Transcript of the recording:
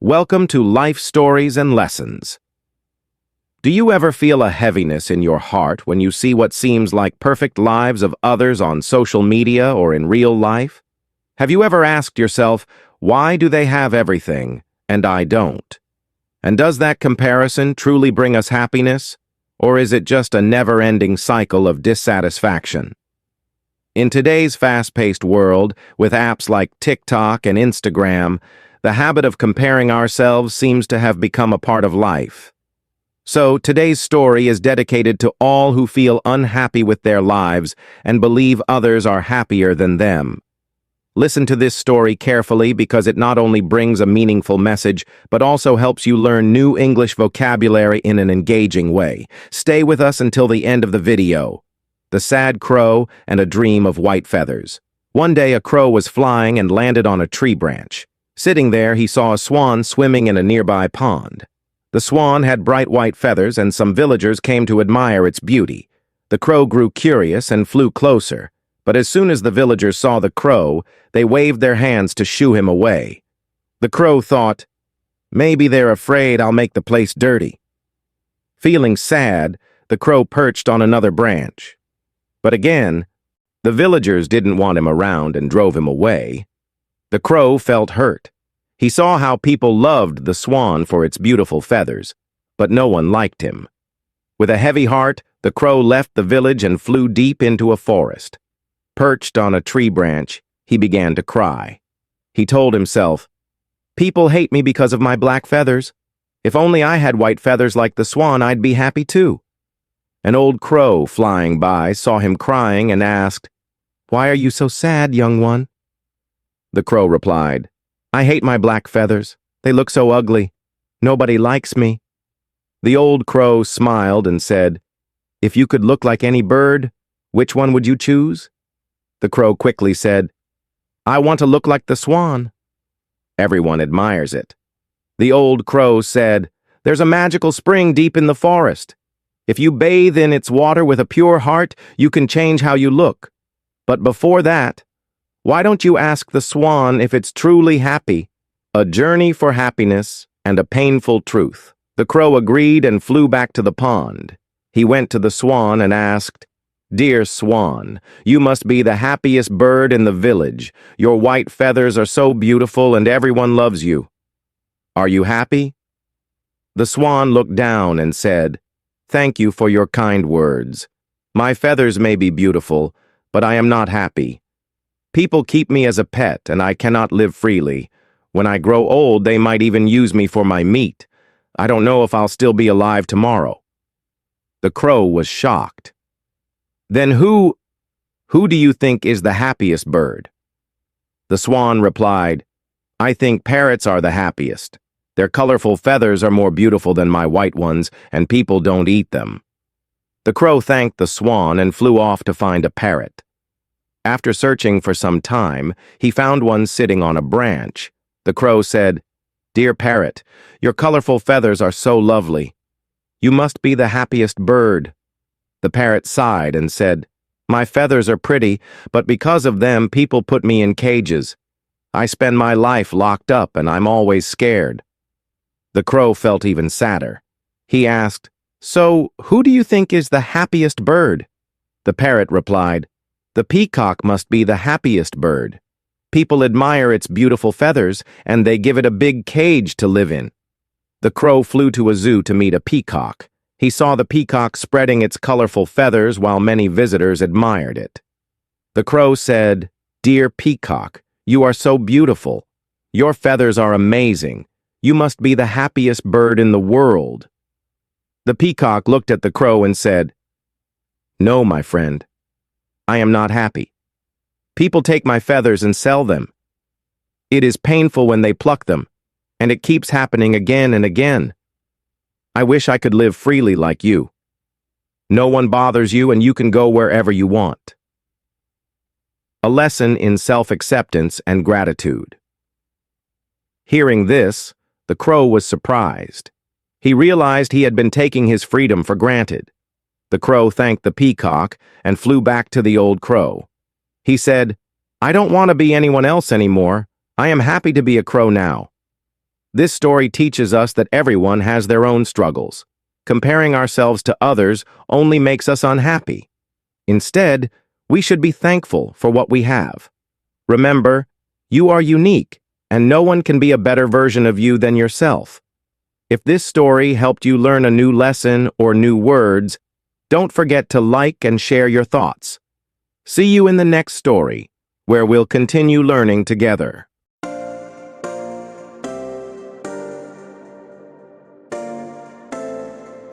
Welcome to Life Stories and Lessons. Do you ever feel a heaviness in your heart when you see what seems like perfect lives of others on social media or in real life? Have you ever asked yourself, why do they have everything and I don't? And does that comparison truly bring us happiness, or is it just a never-ending cycle of dissatisfaction? In today's fast-paced world, with apps like TikTok and Instagram, the habit of comparing ourselves seems to have become a part of life. So, today's story is dedicated to all who feel unhappy with their lives and believe others are happier than them. Listen to this story carefully because it not only brings a meaningful message, but also helps you learn new English vocabulary in an engaging way. Stay with us until the end of the video. The Sad Crow and a Dream of White Feathers. One day a crow was flying and landed on a tree branch. Sitting there, he saw a swan swimming in a nearby pond. The swan had bright white feathers, and some villagers came to admire its beauty. The crow grew curious and flew closer, but as soon as the villagers saw the crow, they waved their hands to shoo him away. The crow thought, maybe they're afraid I'll make the place dirty. Feeling sad, the crow perched on another branch. But again, the villagers didn't want him around and drove him away. The crow felt hurt. He saw how people loved the swan for its beautiful feathers, but no one liked him. With a heavy heart, the crow left the village and flew deep into a forest. Perched on a tree branch, he began to cry. He told himself, "People hate me because of my black feathers. If only I had white feathers like the swan, I'd be happy too." An old crow flying by saw him crying and asked, "Why are you so sad, young one?" The crow replied, "I hate my black feathers. They look so ugly. Nobody likes me." The old crow smiled and said, "If you could look like any bird, which one would you choose?" The crow quickly said, "I want to look like the swan." Everyone admires it. The old crow said, "There's a magical spring deep in the forest. If you bathe in its water with a pure heart, you can change how you look. But before that, why don't you ask the swan if it's truly happy?" A journey for happiness and a painful truth. The crow agreed and flew back to the pond. He went to the swan and asked, "Dear swan, you must be the happiest bird in the village. Your white feathers are so beautiful and everyone loves you. Are you happy?" The swan looked down and said, "Thank you for your kind words. My feathers may be beautiful, but I am not happy. People keep me as a pet, and I cannot live freely. When I grow old, they might even use me for my meat. I don't know if I'll still be alive tomorrow." The crow was shocked. "Then who do you think is the happiest bird?" The swan replied, "I think parrots are the happiest. Their colorful feathers are more beautiful than my white ones, and people don't eat them." The crow thanked the swan and flew off to find a parrot. After searching for some time, he found one sitting on a branch. The crow said, "Dear parrot, your colorful feathers are so lovely. You must be the happiest bird." The parrot sighed and said, "My feathers are pretty, but because of them, people put me in cages. I spend my life locked up and I'm always scared." The crow felt even sadder. He asked, "So, who do you think is the happiest bird?" The parrot replied, "The peacock must be the happiest bird. People admire its beautiful feathers, and they give it a big cage to live in." The crow flew to a zoo to meet a peacock. He saw the peacock spreading its colorful feathers while many visitors admired it. The crow said, "Dear peacock, you are so beautiful. Your feathers are amazing. You must be the happiest bird in the world." The peacock looked at the crow and said, "No, my friend. I am not happy. People take my feathers and sell them. It is painful when they pluck them, and it keeps happening again and again. I wish I could live freely like you. No one bothers you and you can go wherever you want." A lesson in self-acceptance and gratitude. Hearing this, the crow was surprised. He realized he had been taking his freedom for granted. The crow thanked the peacock and flew back to the old crow. He said, "I don't want to be anyone else anymore. I am happy to be a crow now." This story teaches us that everyone has their own struggles. Comparing ourselves to others only makes us unhappy. Instead, we should be thankful for what we have. Remember, you are unique, and no one can be a better version of you than yourself. If this story helped you learn a new lesson or new words, don't forget to like and share your thoughts. See you in the next story, where we'll continue learning together.